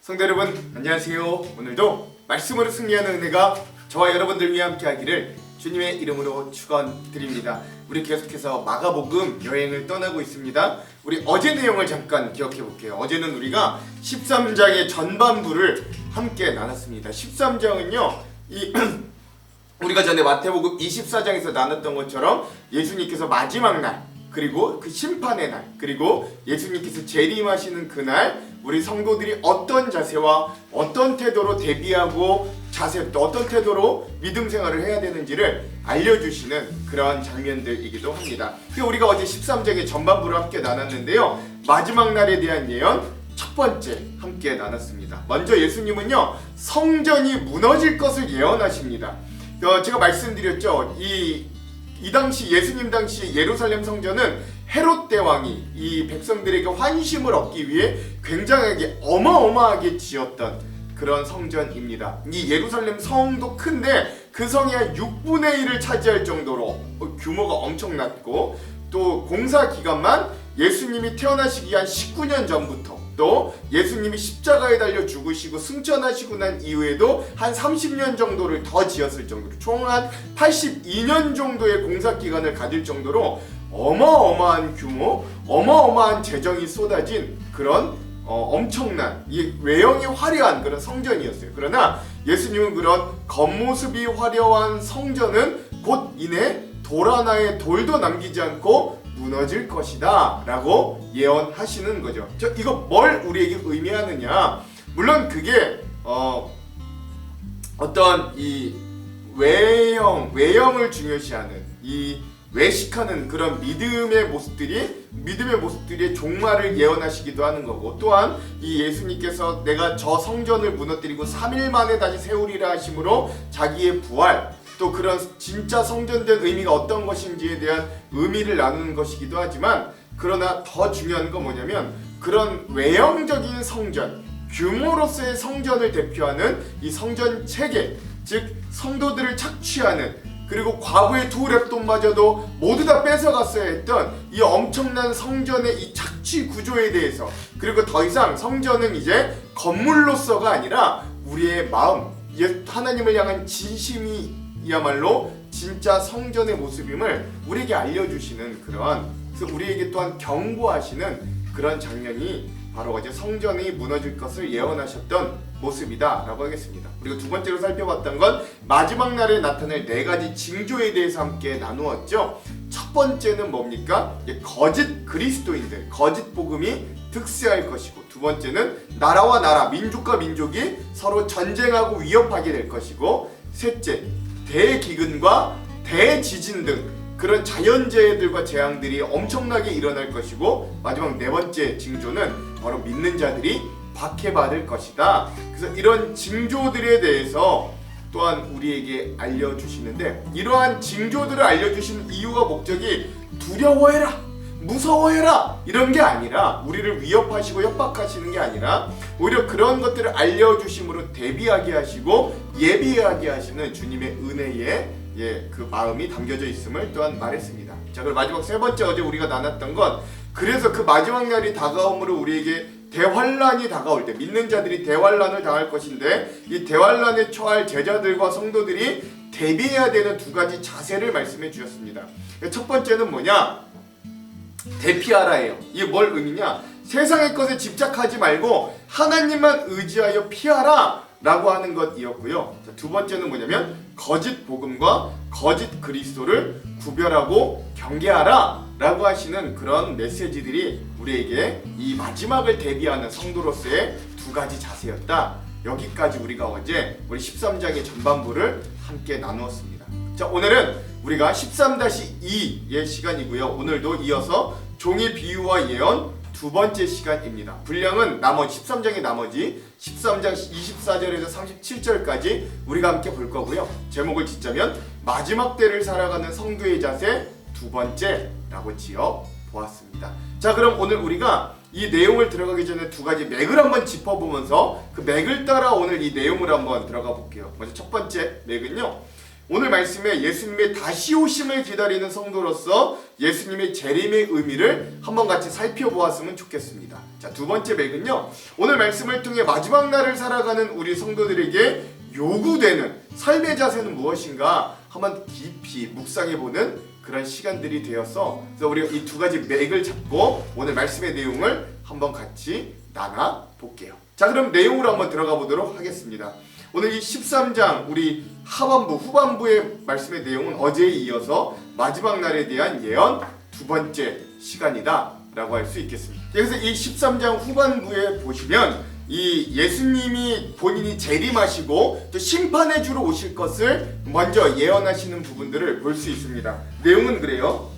성도 여러분 안녕하세요. 오늘도 말씀으로 승리하는 은혜가 저와 여러분들 위해 함께하기를 주님의 이름으로 축원드립니다. 우리 계속해서 마가복음 여행을 떠나고 있습니다. 우리 어제 내용을 잠깐 기억해 볼게요. 어제는 우리가 13장의 전반부를 함께 나눴습니다. 13장은요 우리가 전에 마태복음 24장에서 나눴던 것처럼 예수님께서 마지막 날, 그리고 그 심판의 날, 그리고 예수님께서 재림하시는 그날 우리 성도들이 어떤 자세와 어떤 태도로 대비하고 또 어떤 태도로 믿음 생활을 해야 되는지를 알려주시는 그런 장면들이기도 합니다. 우리가 어제 13장의 전반부를 함께 나눴는데요, 마지막 날에 대한 예언 첫 번째 함께 나눴습니다. 먼저 예수님은요 성전이 무너질 것을 예언하십니다. 제가 말씀드렸죠. 이 당시 예수님 당시 예루살렘 성전은 헤롯 대왕이 이 백성들에게 환심을 얻기 위해 굉장하게 어마어마하게 지었던 그런 성전입니다. 이 예루살렘 성도 큰데 그 성이 한 6분의 1을 차지할 정도로 규모가 엄청났고, 또 공사 기간만 예수님이 태어나시기 한 19년 전부터, 또 예수님이 십자가에 달려 죽으시고 승천하시고 난 이후에도 한 30년 정도를 더 지었을 정도로 총 한 82년 정도의 공사 기간을 가질 정도로 어마어마한 규모, 어마어마한 재정이 쏟아진 그런 엄청난 이 외형이 화려한 그런 성전이었어요. 그러나 예수님은 그런 겉모습이 화려한 성전은 곧 이내 돌 하나의 돌도 남기지 않고 무너질 것이다 라고 예언하시는 거죠. 이거 뭘 우리에게 의미하느냐, 물론 그게 어떤 이 외형을 중요시하는 이 외식하는 그런 믿음의 모습들의 종말을 예언하시기도 하는 거고, 또한 이 예수님께서 내가 저 성전을 무너뜨리고 3일 만에 다시 세우리라 하심으로 자기의 부활, 또 그런 진짜 성전된 의미가 어떤 것인지에 대한 의미를 나누는 것이기도 하지만, 그러나 더 중요한 건 뭐냐면 그런 외형적인 성전, 규모로서의 성전을 대표하는 이 성전 체계, 즉 성도들을 착취하는, 그리고 과거의 두 랩돈마저도 모두 다 뺏어갔어야 했던 이 엄청난 성전의 이 착취 구조에 대해서, 그리고 더 이상 성전은 이제 건물로서가 아니라 우리의 마음, 하나님을 향한 진심이야말로 진짜 성전의 모습임을 우리에게 알려주시는 그런, 그래서 우리에게 또한 경고하시는 그런 장면이 바로 어제 성전이 무너질 것을 예언하셨던 모습이다 라고 하겠습니다. 그리고 두 번째로 살펴봤던 건 마지막 날에 나타날 네 가지 징조에 대해서 함께 나누었죠. 첫 번째는 뭡니까? 거짓 그리스도인들, 거짓 복음이 득세할 것이고, 두 번째는 나라와 나라, 민족과 민족이 서로 전쟁하고 위협하게 될 것이고, 셋째, 대기근과 대지진 등 그런 자연재해들과 재앙들이 엄청나게 일어날 것이고, 마지막 네 번째 징조는 바로 믿는 자들이 박해받을 것이다. 그래서 이런 징조들에 대해서 또한 우리에게 알려주시는데, 이러한 징조들을 알려주시는 이유와 목적이 두려워해라, 무서워해라 이런 게 아니라, 우리를 위협하시고 협박하시는 게 아니라 오히려 그런 것들을 알려주심으로 대비하게 하시고 예비하게 하시는 주님의 은혜에 그 마음이 담겨져 있음을 또한 말했습니다. 자, 그리고 마지막 세 번째, 어제 우리가 나눴던 건, 그래서 그 마지막 날이 다가옴으로 우리에게 대환란이 다가올 때 믿는 자들이 대환란을 당할 것인데, 이 대환란에 처할 제자들과 성도들이 대비해야 되는 두 가지 자세를 말씀해 주셨습니다. 첫 번째는 뭐냐? 대피하라예요. 이게 뭘 의미냐? 세상의 것에 집착하지 말고 하나님만 의지하여 피하라 라고 하는 것이었고요. 두 번째는 뭐냐면 거짓 복음과 거짓 그리스도를 구별하고 경계하라 라고 하시는 그런 메시지들이 우리에게 이 마지막을 대비하는 성도로서의 두 가지 자세였다. 여기까지 우리가 어제 우리 13장의 전반부를 함께 나누었습니다. 자, 오늘은 우리가 13-2의 시간이고요. 오늘도 이어서 종의 비유와 예언 두 번째 시간입니다. 분량은 나머지 13장의 나머지 13장 24절에서 37절까지 우리가 함께 볼 거고요. 제목을 짓자면 마지막 때를 살아가는 성도의 자세 두 번째라고 지어 보았습니다. 자, 그럼 오늘 우리가 이 내용을 들어가기 전에 두 가지 맥을 한번 짚어보면서 그 맥을 따라 오늘 이 내용을 한번 들어가 볼게요. 먼저 첫 번째 맥은요, 오늘 말씀에 예수님의 다시 오심을 기다리는 성도로서 예수님의 재림의 의미를 한번 같이 살펴보았으면 좋겠습니다. 자, 두 번째 맥은요, 오늘 말씀을 통해 마지막 날을 살아가는 우리 성도들에게 요구되는 삶의 자세는 무엇인가 한번 깊이 묵상해보는 그런 시간들이 되어서, 그래서 우리가 이 두 가지 맥을 잡고 오늘 말씀의 내용을 한번 같이 나눠볼게요. 자, 그럼 내용으로 한번 들어가 보도록 하겠습니다. 오늘 이 13장 우리 후반부의 말씀의 내용은 어제에 이어서 마지막 날에 대한 예언 두 번째 시간이다 라고 할 수 있겠습니다. 그래서 이 13장 후반부에 보시면 이 예수님이 본인이 재림하시고 또 심판해 주러 오실 것을 먼저 예언하시는 부분들을 볼 수 있습니다. 내용은 그래요.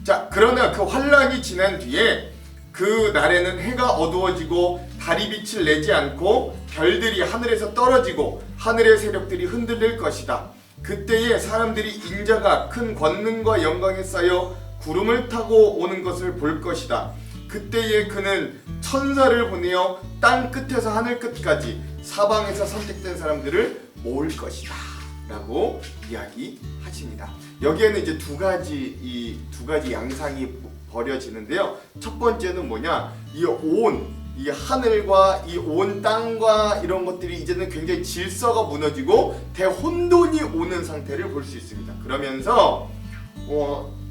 자, 그러나 그 환란이 지난 뒤에 그 날에는 해가 어두워지고 달이 빛을 내지 않고 별들이 하늘에서 떨어지고 하늘의 세력들이 흔들릴 것이다. 그때에 사람들이 인자가 큰 권능과 영광에 쌓여 구름을 타고 오는 것을 볼 것이다. 그때에 그는 천사를 보내어 땅 끝에서 하늘 끝까지 사방에서 선택된 사람들을 모을 것이다 라고 이야기하십니다. 여기에는 이제 두 가지 양상이 벌여지는데요. 첫 번째는 뭐냐, 이 하늘과 이 온 땅과 이런 것들이 이제는 굉장히 질서가 무너지고 대혼돈이 오는 상태를 볼 수 있습니다. 그러면서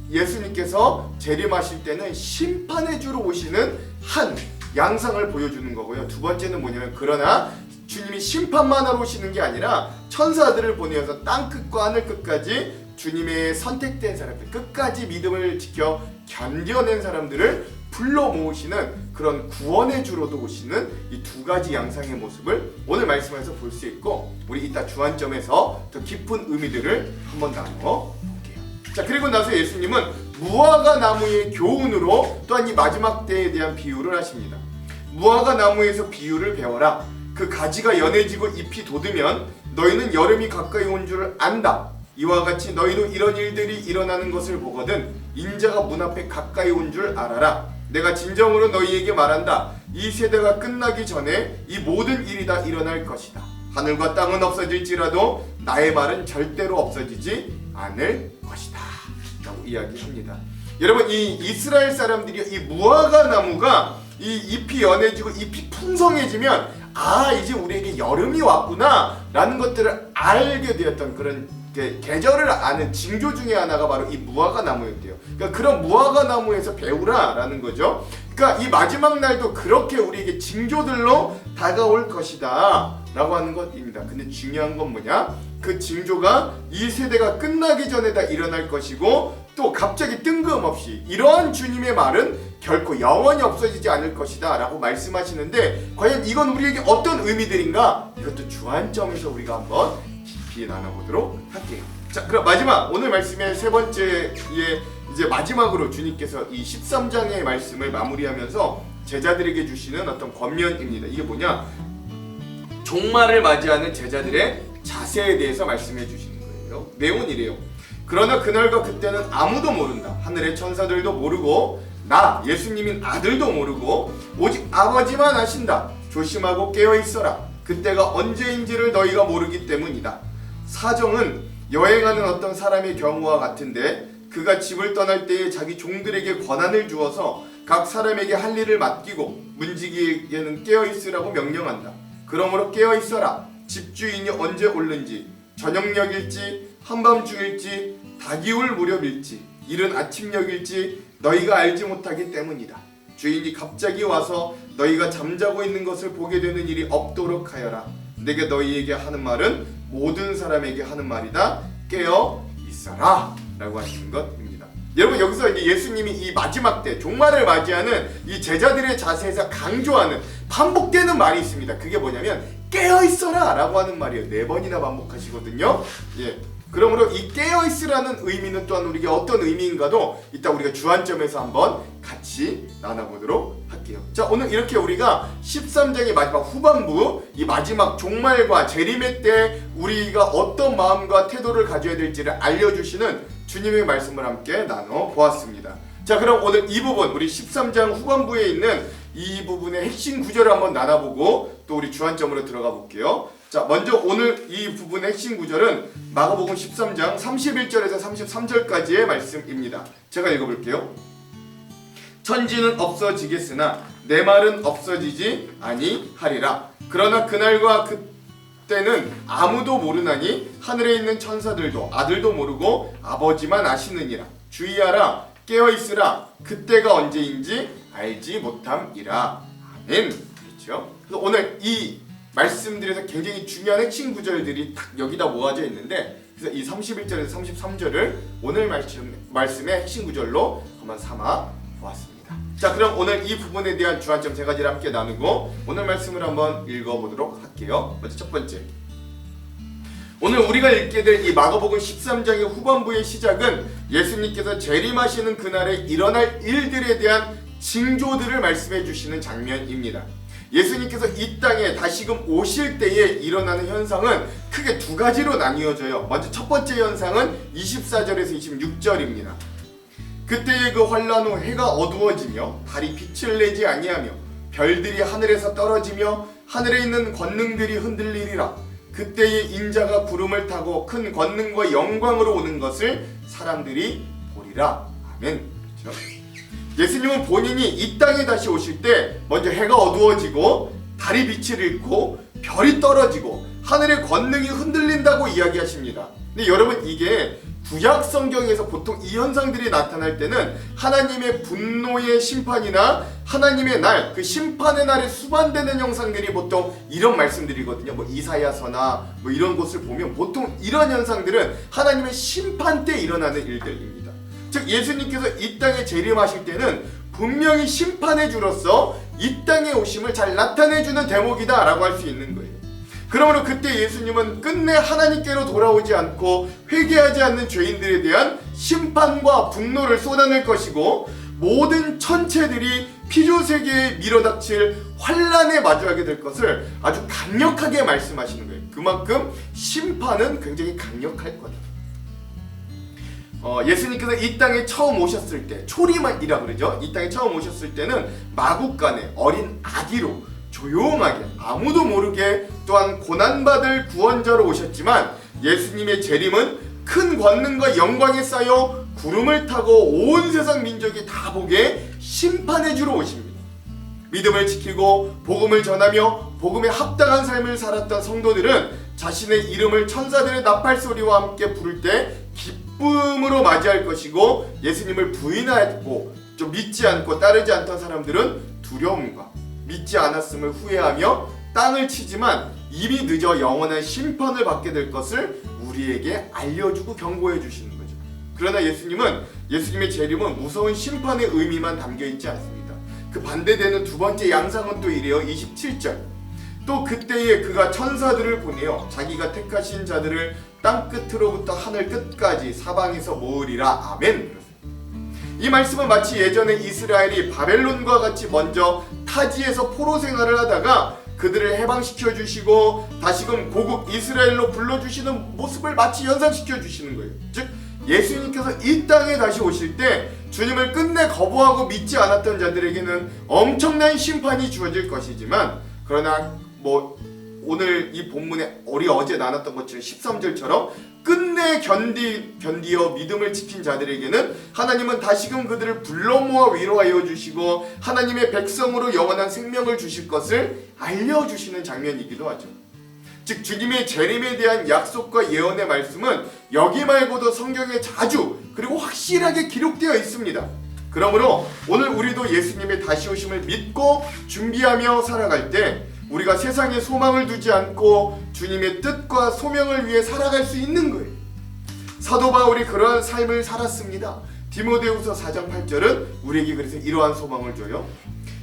예수님께서 재림하실 때는 심판해 주러 오시는 한 양상을 보여주는 거고요. 두 번째는 뭐냐면, 그러나 주님이 심판만 하러 오시는 게 아니라 천사들을 보내어서 땅 끝과 하늘 끝까지 주님의 선택된 사람들, 끝까지 믿음을 지켜 견뎌낸 사람들을 불러 모으시는 그런 구원의 주로도 오시는 이 두 가지 양상의 모습을 오늘 말씀에서 볼 수 있고, 우리 이따 주안점에서 더 깊은 의미들을 한번 나눠 볼게요. 자, 그리고 나서 예수님은 무화과 나무의 교훈으로 또한 이 마지막 때에 대한 비유를 하십니다. 무화과 나무에서 비유를 배워라. 그 가지가 연해지고 잎이 돋으면 너희는 여름이 가까이 온 줄을 안다. 이와 같이 너희도 이런 일들이 일어나는 것을 보거든 인자가 문 앞에 가까이 온 줄 알아라. 내가 진정으로 너희에게 말한다. 이 세대가 끝나기 전에 이 모든 일이 다 일어날 것이다. 하늘과 땅은 없어질지라도 나의 말은 절대로 없어지지 않을 것이다 라고 이야기합니다. 여러분, 이 이스라엘 사람들이 이 무화과 나무가 이 잎이 연해지고 잎이 풍성해지면 이제 우리에게 여름이 왔구나 라는 것들을 알게 되었던 그런 계절을 아는 징조 중에 하나가 바로 이 무화과 나무였대요. 그러니까 그런 무화과 나무에서 배우라라는 거죠. 그러니까 이 마지막 날도 그렇게 우리에게 징조들로 다가올 것이다 라고 하는 것입니다. 근데 중요한 건 뭐냐? 그 징조가 이 세대가 끝나기 전에 다 일어날 것이고, 또 갑자기 뜬금없이 이러한 주님의 말은 결코 영원히 없어지지 않을 것이다 라고 말씀하시는데, 과연 이건 우리에게 어떤 의미들인가? 이것도 주안점에서 우리가 한번 깊이 나눠보도록 할게요. 자, 그럼 오늘 말씀의 세 번째에 이제 마지막으로 주님께서 이 13장의 말씀을 마무리하면서 제자들에게 주시는 어떤 권면입니다. 이게 뭐냐? 종말을 맞이하는 제자들의 자세에 대해서 말씀해 주시는 거예요. 내용은 이래요. 그러나 그날과 그때는 아무도 모른다. 하늘의 천사들도 모르고 나 예수님인 아들도 모르고 오직 아버지만 아신다. 조심하고 깨어있어라. 그때가 언제인지를 너희가 모르기 때문이다. 사정은 여행하는 어떤 사람의 경우와 같은데, 그가 집을 떠날 때에 자기 종들에게 권한을 주어서 각 사람에게 할 일을 맡기고 문지기에게는 깨어있으라고 명령한다. 그러므로 깨어있어라. 집주인이 언제 올는지, 저녁녘일지 한밤중일지 다기울 무렵일지 이른 아침녘일지 너희가 알지 못하기 때문이다. 주인이 갑자기 와서 너희가 잠자고 있는 것을 보게 되는 일이 없도록 하여라. 내가 너희에게 하는 말은 모든 사람에게 하는 말이다. 깨어 있어라 라고 하시는 것입니다. 여러분, 여기서 이제 예수님이 이 마지막 때 종말을 맞이하는 이 제자들의 자세에서 강조하는 반복되는 말이 있습니다. 그게 뭐냐면 깨어 있어라 라고 하는 말이에요. 4번이나 반복하시거든요. 그러므로 이 깨어있으라는 의미는 또한 우리에게 어떤 의미인가도 이따 우리가 주안점에서 한번 같이 나눠보도록 할게요. 자, 오늘 이렇게 우리가 13장의 마지막 후반부, 이 마지막 종말과 재림의 때 우리가 어떤 마음과 태도를 가져야 될지를 알려주시는 주님의 말씀을 함께 나눠보았습니다. 자, 그럼 오늘 이 부분, 우리 13장 후반부에 있는 이 부분의 핵심 구절을 한번 나눠보고 또 우리 주안점으로 들어가 볼게요. 자, 먼저 오늘 이 부분의 핵심 구절은 마가복음 13장 31절에서 33절까지의 말씀입니다. 제가 읽어볼게요. 천지는 없어지겠으나 내 말은 없어지지 아니하리라. 그러나 그날과 그때는 아무도 모르나니 하늘에 있는 천사들도 아들도 모르고 아버지만 아시느니라. 주의하라, 깨어있으라. 그때가 언제인지 알지 못함이라. 아멘. 그렇죠? 그래서 오늘 이 말씀들에서 굉장히 중요한 핵심 구절들이 딱 여기다 모아져 있는데, 그래서 이 31절에서 33절을 오늘 말씀의 핵심 구절로 한번 삼아 보았습니다. 자, 그럼 오늘 이 부분에 대한 주안점 세 가지를 함께 나누고 오늘 말씀을 한번 읽어보도록 할게요. 먼저 첫 번째, 오늘 우리가 읽게 될 이 마가복음 13장의 후반부의 시작은 예수님께서 재림하시는 그날에 일어날 일들에 대한 징조들을 말씀해 주시는 장면입니다. 예수님께서 이 땅에 다시금 오실 때에 일어나는 현상은 크게 두 가지로 나뉘어져요. 먼저 첫 번째 현상은 24절에서 26절입니다. 그때의 그 환란 후 해가 어두워지며 달이 빛을 내지 아니하며 별들이 하늘에서 떨어지며 하늘에 있는 권능들이 흔들리리라. 그때의 인자가 구름을 타고 큰 권능과 영광으로 오는 것을 사람들이 보리라. 아멘. 그렇죠? 예수님은 본인이 이 땅에 다시 오실 때 먼저 해가 어두워지고 달이 빛을 잃고 별이 떨어지고 하늘의 권능이 흔들린다고 이야기하십니다. 근데 여러분, 이게 구약 성경에서 보통 이 현상들이 나타날 때는 하나님의 분노의 심판이나 하나님의 날, 그 심판의 날에 수반되는 형상들이 보통 이런 말씀들이거든요. 뭐 이사야서나 뭐 이런 곳을 보면 보통 이런 현상들은 하나님의 심판 때 일어나는 일들입니다. 즉 예수님께서 이 땅에 재림하실 때는 분명히 심판의 주로서 이 땅에 오심을 잘 나타내주는 대목이다 라고 할 수 있는 거예요. 그러므로 그때 예수님은 끝내 하나님께로 돌아오지 않고 회개하지 않는 죄인들에 대한 심판과 분노를 쏟아낼 것이고, 모든 천체들이 피조세계에 밀어닥칠 환란에 마주하게 될 것을 아주 강력하게 말씀하시는 거예요. 그만큼 심판은 굉장히 강력할 거다. 예수님께서 이 땅에 처음 오셨을 때, 초림이라 그러죠. 이 땅에 처음 오셨을 때는 마국간에 어린 아기로 조용하게 아무도 모르게 또한 고난받을 구원자로 오셨지만, 예수님의 재림은 큰 권능과 영광에 쌓여 구름을 타고 온 세상 민족이 다 보게 심판의 주로 오십니다. 믿음을 지키고 복음을 전하며 복음에 합당한 삶을 살았던 성도들은 자신의 이름을 천사들의 나팔 소리와 함께 부를 때 기쁨으로 맞이할 것이고, 예수님을 부인하고 좀 믿지 않고 따르지 않던 사람들은 두려움과 믿지 않았음을 후회하며 땅을 치지만 이미 늦어 영원한 심판을 받게 될 것을 우리에게 알려주고 경고해 주시는 거죠. 그러나 예수님의 재림은 무서운 심판의 의미만 담겨 있지 않습니다. 그 반대되는 두 번째 양상은 또 이래요. 27절. 또 그때에 그가 천사들을 보내어 자기가 택하신 자들을 땅 끝으로부터 하늘 끝까지 사방에서 모으리라. 아멘. 이 말씀은 마치 예전에 이스라엘이 바벨론과 같이 먼저 타지에서 포로 생활을 하다가 그들을 해방시켜 주시고 다시금 고국 이스라엘로 불러주시는 모습을 마치 연상시켜 주시는 거예요. 즉 예수님께서 이 땅에 다시 오실 때 주님을 끝내 거부하고 믿지 않았던 자들에게는 엄청난 심판이 주어질 것이지만, 그러나 오늘 이 본문에 우리 어제 나눴던 것처럼 13절처럼 끝내 견디어 믿음을 지킨 자들에게는 하나님은 다시금 그들을 불러 모아 위로하여 주시고 하나님의 백성으로 영원한 생명을 주실 것을 알려주시는 장면이기도 하죠. 즉 주님의 재림에 대한 약속과 예언의 말씀은 여기 말고도 성경에 자주 그리고 확실하게 기록되어 있습니다. 그러므로 오늘 우리도 예수님의 다시 오심을 믿고 준비하며 살아갈 때 우리가 세상에 소망을 두지 않고 주님의 뜻과 소명을 위해 살아갈 수 있는 거예요. 사도 바울이 그러한 삶을 살았습니다. 디모데후서 4장 8절은 우리에게 그래서 이러한 소망을 줘요.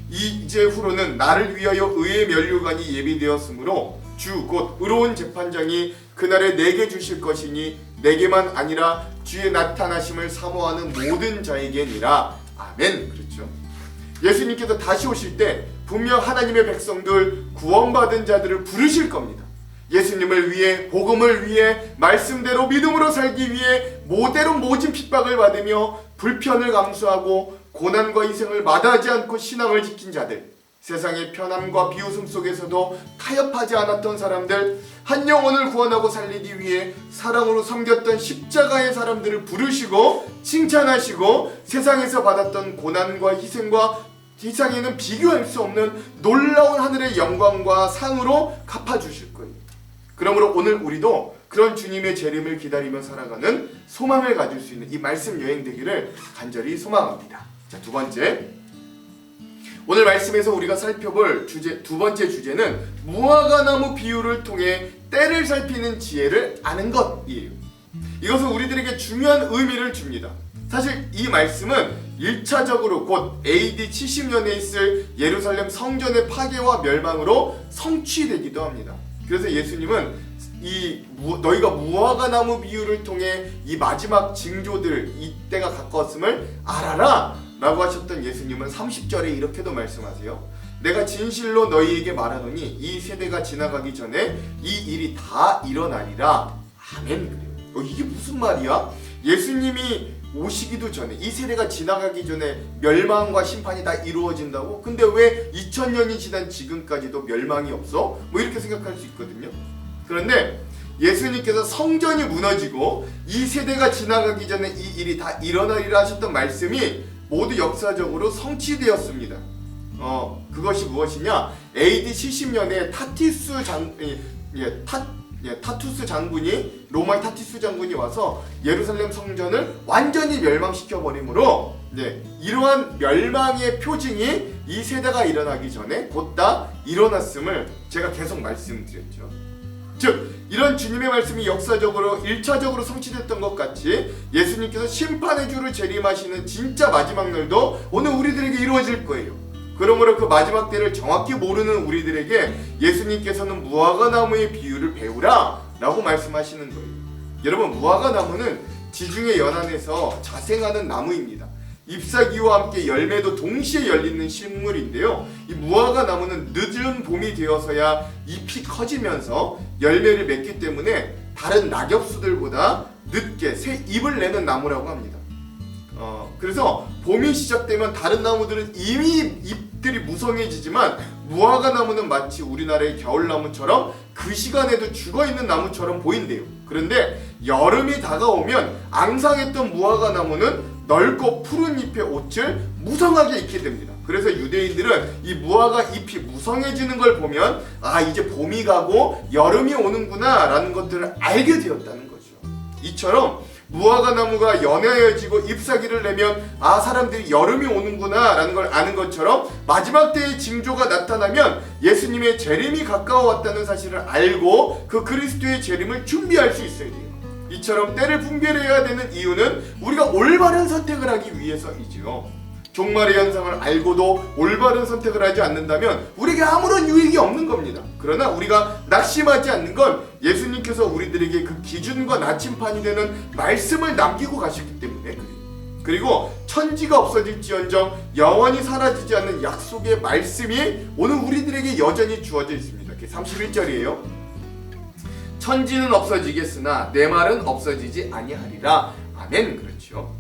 이제 후로는 나를 위하여 의의 면류관이 예비되었으므로 주 곧 의로운 재판장이 그날에 내게 주실 것이니 내게만 아니라 주의 나타나심을 사모하는 모든 자에게니라. 아멘. 그렇죠. 예수님께서 다시 오실 때 분명 하나님의 백성들, 구원받은 자들을 부르실 겁니다. 예수님을 위해, 복음을 위해, 말씀대로 믿음으로 살기 위해 모대로 모진 핍박을 받으며 불편을 감수하고 고난과 희생을 마다하지 않고 신앙을 지킨 자들, 세상의 편함과 비웃음 속에서도 타협하지 않았던 사람들, 한 영혼을 구원하고 살리기 위해 사랑으로 섬겼던 십자가의 사람들을 부르시고 칭찬하시고 세상에서 받았던 고난과 희생과 세상에는 비교할 수 없는 놀라운 하늘의 영광과 상으로 갚아주실 거예요. 그러므로 오늘 우리도 그런 주님의 재림을 기다리며 살아가는 소망을 가질 수 있는 이 말씀 여행 되기를 간절히 소망합니다. 자, 두 번째, 오늘 말씀에서 우리가 살펴볼 두 번째 주제는 무화과나무 비유를 통해 때를 살피는 지혜를 아는 것이에요. 이것은 우리들에게 중요한 의미를 줍니다. 사실 이 말씀은 1차적으로 곧 AD 70년에 있을 예루살렘 성전의 파괴와 멸망으로 성취되기도 합니다. 그래서 예수님은 너희가 무화과나무 비유를 통해 이 마지막 징조들, 이때가 가까웠음을 알아라 라고 하셨던 예수님은 30절에 이렇게도 말씀하세요. 내가 진실로 너희에게 말하노니 이 세대가 지나가기 전에 이 일이 다 일어나리라. 아멘. 그래요. 이게 무슨 말이야? 예수님이 오시기도 전에, 이 세대가 지나가기 전에 멸망과 심판이 다 이루어진다고? 근데 왜 2000년이 지난 지금까지도 멸망이 없어? 뭐 이렇게 생각할 수 있거든요. 그런데 예수님께서 성전이 무너지고 이 세대가 지나가기 전에 이 일이 다 일어나리라 하셨던 말씀이 모두 역사적으로 성취되었습니다. 그것이 무엇이냐? AD 70년에 타투스 장군이, 로마의 타투스 장군이 와서 예루살렘 성전을 완전히 멸망시켜 버림으로 이러한 멸망의 표징이 이 세대가 일어나기 전에 곧 다 일어났음을 제가 계속 말씀드렸죠. 즉 이런 주님의 말씀이 역사적으로 1차적으로 성취됐던 것 같이 예수님께서 심판의 주를 재림하시는 진짜 마지막 날도 오늘 우리들에게 이루어질 거예요. 그러므로 그 마지막 때를 정확히 모르는 우리들에게 예수님께서는 무화과나무의 비유를 배우라 라고 말씀하시는 거예요. 여러분, 무화과나무는 지중해 연안에서 자생하는 나무입니다. 잎사귀와 함께 열매도 동시에 열리는 식물인데요. 이 무화과나무는 늦은 봄이 되어서야 잎이 커지면서 열매를 맺기 때문에 다른 낙엽수들보다 늦게 새 잎을 내는 나무라고 합니다. 그래서 봄이 시작되면 다른 나무들은 이미 잎들이 무성해지지만 무화과나무는 마치 우리나라의 겨울나무처럼 그 시간에도 죽어있는 나무처럼 보인대요. 그런데 여름이 다가오면 앙상했던 무화과나무는 넓고 푸른 잎의 옷을 무성하게 입게 됩니다. 그래서 유대인들은 이 무화과 잎이 무성해지는 걸 보면 이제 봄이 가고 여름이 오는구나 라는 것들을 알게 되었다는 거죠. 이처럼 무화과나무가 연해지고 잎사귀를 내면 사람들이 여름이 오는구나 라는 걸 아는 것처럼 마지막 때의 징조가 나타나면 예수님의 재림이 가까워왔다는 사실을 알고 그 그리스도의 재림을 준비할 수 있어야 돼요. 이처럼 때를 분별해야 되는 이유는 우리가 올바른 선택을 하기 위해서이지요. 종말의 현상을 알고도 올바른 선택을 하지 않는다면 우리에게 아무런 유익이 없는 겁니다. 그러나 우리가 낙심하지 않는 건 예수님께서 우리들에게 그 기준과 나침판이 되는 말씀을 남기고 가셨기 때문에 그래요. 그리고 천지가 없어질지언정 영원히 사라지지 않는 약속의 말씀이 오늘 우리들에게 여전히 주어져 있습니다. 31절이에요. 천지는 없어지겠으나 내 말은 없어지지 아니하리라. 아멘. 그렇죠.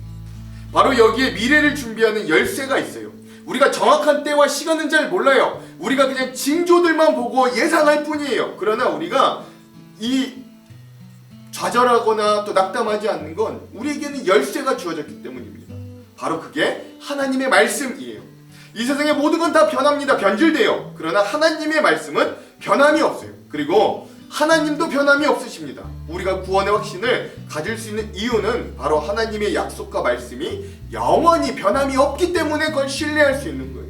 바로 여기에 미래를 준비하는 열쇠가 있어요. 우리가 정확한 때와 시간은 잘 몰라요. 우리가 그냥 징조들만 보고 예상할 뿐이에요. 그러나 우리가 이 좌절하거나 또 낙담하지 않는 건 우리에게는 열쇠가 주어졌기 때문입니다. 바로 그게 하나님의 말씀이에요. 이 세상의 모든 건 다 변합니다. 변질돼요. 그러나 하나님의 말씀은 변함이 없어요. 그리고 하나님도 변함이 없으십니다. 우리가 구원의 확신을 가질 수 있는 이유는 바로 하나님의 약속과 말씀이 영원히 변함이 없기 때문에 그걸 신뢰할 수 있는 거예요.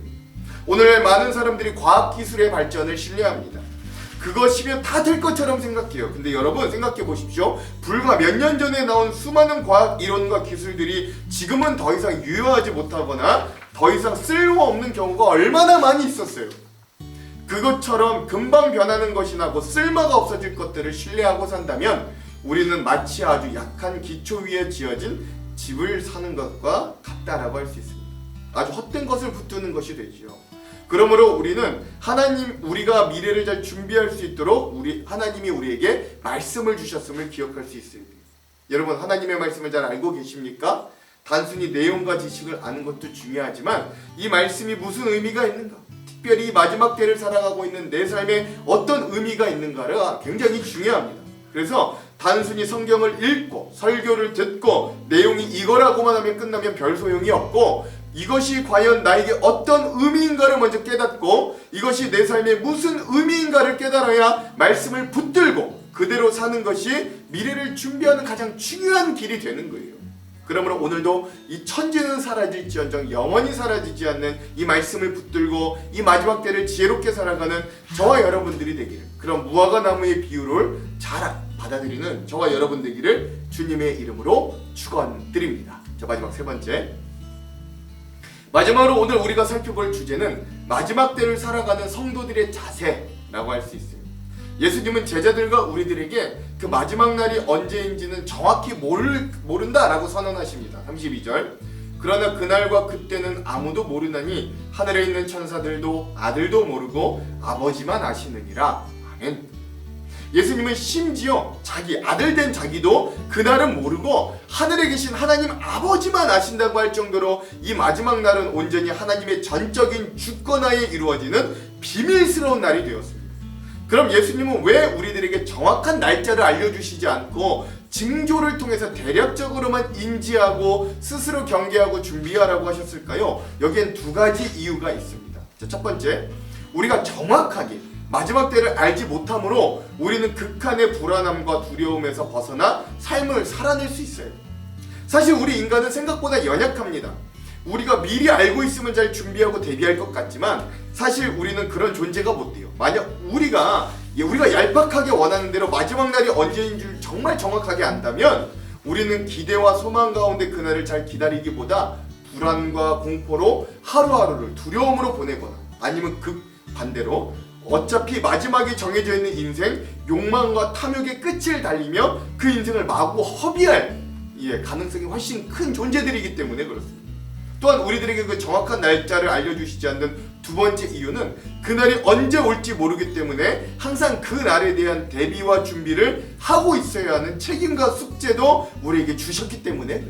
오늘 많은 사람들이 과학기술의 발전을 신뢰합니다. 그것이면 다 될 것처럼 생각해요. 근데 여러분 생각해 보십시오. 불과 몇 년 전에 나온 수많은 과학 이론과 기술들이 지금은 더 이상 유효하지 못하거나 더 이상 쓸모없는 경우가 얼마나 많이 있었어요. 그것처럼 금방 변하는 것이나 곧 쓸모가 없어질 것들을 신뢰하고 산다면 우리는 마치 아주 약한 기초 위에 지어진 집을 사는 것과 같다라고 할 수 있습니다. 아주 헛된 것을 붙드는 것이 되지요. 그러므로 우리는 우리가 미래를 잘 준비할 수 있도록 하나님이 우리에게 말씀을 주셨음을 기억할 수 있어야 돼요. 여러분, 하나님의 말씀을 잘 알고 계십니까? 단순히 내용과 지식을 아는 것도 중요하지만 이 말씀이 무슨 의미가 있는가? 특별히 마지막 때를 살아가고 있는 내 삶에 어떤 의미가 있는가가 굉장히 중요합니다. 그래서 단순히 성경을 읽고 설교를 듣고 내용이 이거라고만 하면 끝나면 별 소용이 없고, 이것이 과연 나에게 어떤 의미인가를 먼저 깨닫고 이것이 내 삶에 무슨 의미인가를 깨달아야 말씀을 붙들고 그대로 사는 것이 미래를 준비하는 가장 중요한 길이 되는 거예요. 그러므로 오늘도 이 천지는 사라질지언정 영원히 사라지지 않는 이 말씀을 붙들고 이 마지막 때를 지혜롭게 살아가는 저와 여러분들이 되기를, 그런 무화과 나무의 비유를 잘 받아들이는 저와 여러분 되기를 주님의 이름으로 축원드립니다. 자, 마지막 세 번째, 마지막으로 오늘 우리가 살펴볼 주제는 마지막 때를 살아가는 성도들의 자세라고 할 수 있습니다. 예수님은 제자들과 우리들에게 그 마지막 날이 언제인지는 정확히 모른다라고 선언하십니다. 32절, 그러나 그날과 그때는 아무도 모르나니 하늘에 있는 천사들도 아들도 모르고 아버지만 아시느니라. 아멘. 예수님은 심지어 자기 아들 된 자기도 그날은 모르고 하늘에 계신 하나님 아버지만 아신다고 할 정도로 이 마지막 날은 온전히 하나님의 전적인 주권하에 이루어지는 비밀스러운 날이 되었습니다. 그럼 예수님은 왜 우리들에게 정확한 날짜를 알려주시지 않고 징조를 통해서 대략적으로만 인지하고 스스로 경계하고 준비하라고 하셨을까요? 여기엔 두 가지 이유가 있습니다. 자, 첫 번째, 우리가 정확하게 마지막 때를 알지 못함으로 우리는 극한의 불안함과 두려움에서 벗어나 삶을 살아낼 수 있어요. 사실 우리 인간은 생각보다 연약합니다. 우리가 미리 알고 있으면 잘 준비하고 대비할 것 같지만 사실 우리는 그런 존재가 못 돼요. 만약 우리가 얄팍하게 원하는 대로 마지막 날이 언제인 줄 정말 정확하게 안다면 우리는 기대와 소망 가운데 그날을 잘 기다리기보다 불안과 공포로 하루하루를 두려움으로 보내거나, 아니면 반대로 어차피 마지막이 정해져 있는 인생, 욕망과 탐욕의 끝을 달리며 그 인생을 마구 허비할 가능성이 훨씬 큰 존재들이기 때문에 그렇습니다. 또한 우리들에게 그 정확한 날짜를 알려주시지 않는 두 번째 이유는 그날이 언제 올지 모르기 때문에 항상 그 날에 대한 대비와 준비를 하고 있어야 하는 책임과 숙제도 우리에게 주셨기 때문에,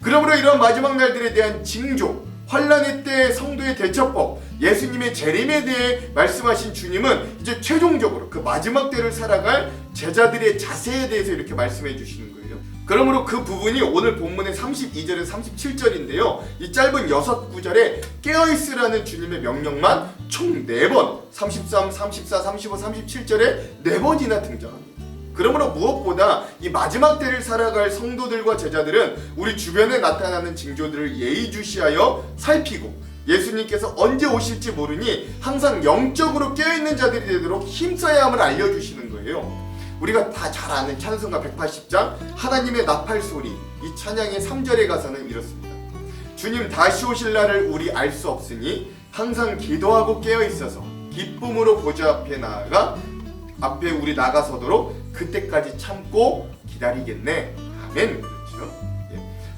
그러므로 이런 마지막 날들에 대한 징조, 환란의 때 성도의 대처법, 예수님의 재림에 대해 말씀하신 주님은 이제 최종적으로 그 마지막 때를 살아갈 제자들의 자세에 대해서 이렇게 말씀해 주시는 거예요. 그러므로 그 부분이 오늘 본문의 32절에서 37절인데요. 이 짧은 6구절에 깨어있으라는 주님의 명령만 총 4번, 33, 34, 35, 37절에 4번이나 등장합니다. 그러므로 무엇보다 이 마지막 때를 살아갈 성도들과 제자들은 우리 주변에 나타나는 징조들을 예의주시하여 살피고 예수님께서 언제 오실지 모르니 항상 영적으로 깨어있는 자들이 되도록 힘써야 함을 알려주시는 거예요. 우리가 다 잘 아는 찬송가 180장 하나님의 나팔소리, 이 찬양의 3절에 가서는 이렇습니다. 주님 다시 오실 날을 우리 알 수 없으니 항상 기도하고 깨어있어서 기쁨으로 보좌 앞에 우리 나가서도록 그때까지 참고 기다리겠네. 아멘. 그렇죠?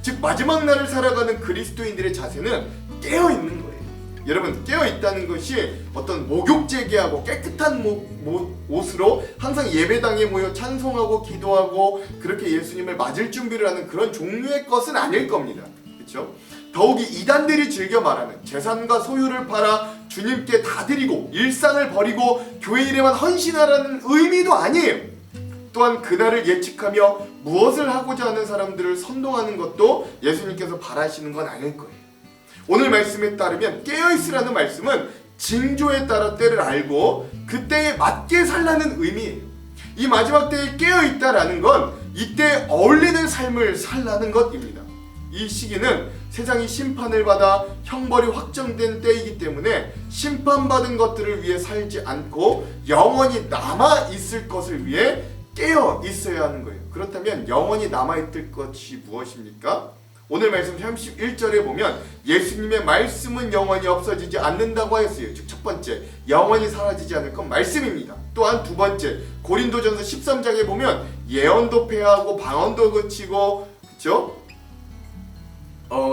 즉 마지막 날을 살아가는 그리스도인들의 자세는 깨어있는 거예요. 여러분, 깨어있다는 것이 어떤 목욕제기하고 깨끗한 옷으로 항상 예배당에 모여 찬송하고 기도하고 그렇게 예수님을 맞을 준비를 하는 그런 종류의 것은 아닐 겁니다. 그렇죠? 더욱이 이단들이 즐겨 말하는 재산과 소유를 팔아 주님께 다 드리고 일상을 버리고 교회 일에만 헌신하라는 의미도 아니에요. 또한 그날을 예측하며 무엇을 하고자 하는 사람들을 선동하는 것도 예수님께서 바라시는 건 아닐 거예요. 오늘 말씀에 따르면 깨어있으라는 말씀은 징조에 따라 때를 알고 그때에 맞게 살라는 의미예요. 이 마지막 때에 깨어있다라는 건 이때에 어울리는 삶을 살라는 것입니다. 이 시기는 세상이 심판을 받아 형벌이 확정된 때이기 때문에 심판받은 것들을 위해 살지 않고 영원히 남아있을 것을 위해 깨어 있어야 하는 거예요. 그렇다면 영원히 남아있을 것이 무엇입니까? 오늘 말씀 31절에 보면 예수님의 말씀은 영원히 없어지지 않는다고 하였어요. 즉 첫 번째, 영원히 사라지지 않을 건 말씀입니다. 또한 두 번째, 고린도전서 13장에 보면 예언도 폐하고 방언도 그치고, 그렇죠?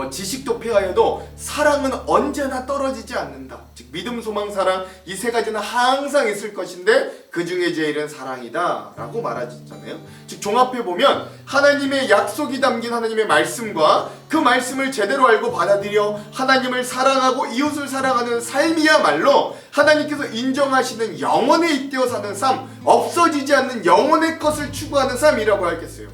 지식도 폐하여도 사랑은 언제나 떨어지지 않는다. 즉 믿음, 소망, 사랑 이 세 가지는 항상 있을 것인데 그 중에 제일은 사랑이다 라고 말하잖아요. 즉 종합해보면 하나님의 약속이 담긴 하나님의 말씀과 그 말씀을 제대로 알고 받아들여 하나님을 사랑하고 이웃을 사랑하는 삶이야말로 하나님께서 인정하시는 영원에 잇대어 사는 삶, 없어지지 않는 영원의 것을 추구하는 삶이라고 하겠어요.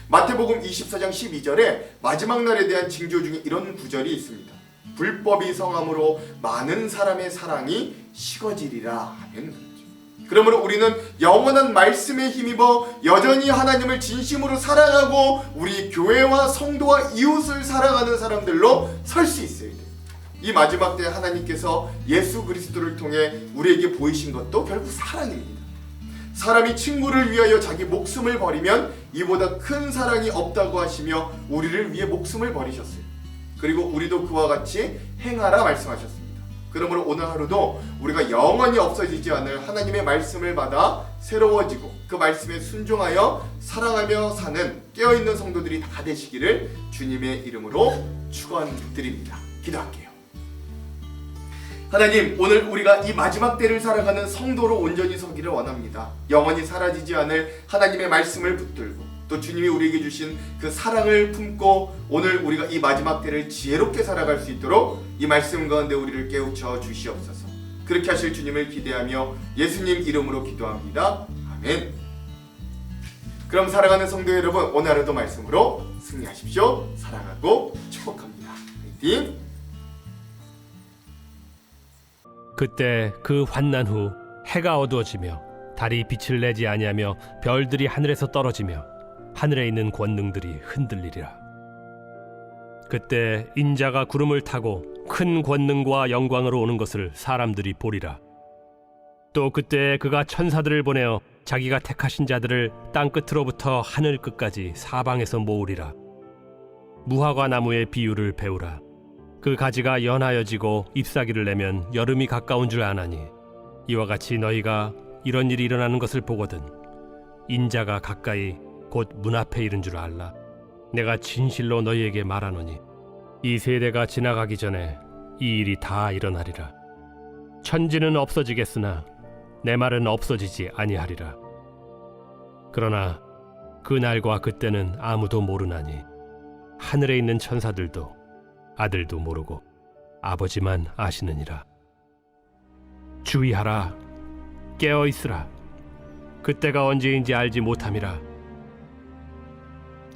마태복음 24장 12절에 마지막 날에 대한 징조 중에 이런 구절이 있습니다. 불법이 성함으로 많은 사람의 사랑이 식어지리라 하면 그렇죠. 그러므로 우리는 영원한 말씀에 힘입어 여전히 하나님을 진심으로 사랑하고 우리 교회와 성도와 이웃을 사랑하는 사람들로 설 수 있어야 돼요. 이 마지막 때 하나님께서 예수 그리스도를 통해 우리에게 보이신 것도 결국 사랑입니다. 사람이 친구를 위하여 자기 목숨을 버리면 이보다 큰 사랑이 없다고 하시며 우리를 위해 목숨을 버리셨어요. 그리고 우리도 그와 같이 행하라 말씀하셨습니다. 그러므로 오늘 하루도 우리가 영원히 없어지지 않을 하나님의 말씀을 받아 새로워지고 그 말씀에 순종하여 사랑하며 사는 깨어있는 성도들이 다 되시기를 주님의 이름으로 축원드립니다. 기도할게요. 하나님, 오늘 우리가 이 마지막 때를 살아가는 성도로 온전히 서기를 원합니다. 영원히 사라지지 않을 하나님의 말씀을 붙들고 또 주님이 우리에게 주신 그 사랑을 품고 오늘 우리가 이 마지막 때를 지혜롭게 살아갈 수 있도록 이 말씀 가운데 우리를 깨우쳐 주시옵소서. 그렇게 하실 주님을 기대하며 예수님 이름으로 기도합니다. 아멘. 그럼 사랑하는 성도 여러분, 오늘 하루도 말씀으로 승리하십시오. 사랑하고 축복합니다. 화이팅! 그때 그 환난 후 해가 어두워지며 달이 빛을 내지 아니하며 별들이 하늘에서 떨어지며 하늘에 있는 권능들이 흔들리리라. 그때 인자가 구름을 타고 큰 권능과 영광으로 오는 것을 사람들이 보리라. 또 그때 그가 천사들을 보내어 자기가 택하신 자들을 땅 끝으로부터 하늘 끝까지 사방에서 모으리라. 무화과 나무의 비유를 배우라. 그 가지가 연하여지고 잎사귀를 내면 여름이 가까운 줄 아나니 이와 같이 너희가 이런 일이 일어나는 것을 보거든 인자가 가까이 곧 문 앞에 이른 줄 알라. 내가 진실로 너희에게 말하노니 이 세대가 지나가기 전에 이 일이 다 일어나리라. 천지는 없어지겠으나 내 말은 없어지지 아니하리라. 그러나 그 날과 그때는 아무도 모르나니 하늘에 있는 천사들도 아들도 모르고 아버지만 아시느니라. 주의하라. 깨어 있으라. 그때가 언제인지 알지 못함이라.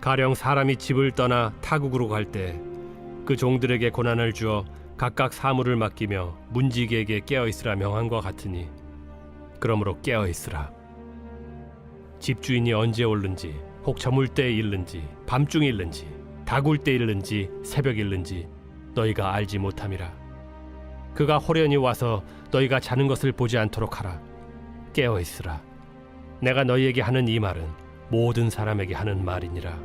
가령 사람이 집을 떠나 타국으로 갈 때 그 종들에게 고난을 주어 각각 사물을 맡기며 문지기에게 깨어 있으라 명한과 같으니 그러므로 깨어 있으라. 집주인이 언제 올는지 혹 저물 때에 일는지 밤중에 일는지 다굴 때 일는지 새벽 일는지 너희가 알지 못함이라. 그가 호련히 와서 너희가 자는 것을 보지 않도록 하라. 깨어 있으라. 내가 너희에게 하는 이 말은 모든 사람에게 하는 말이니라.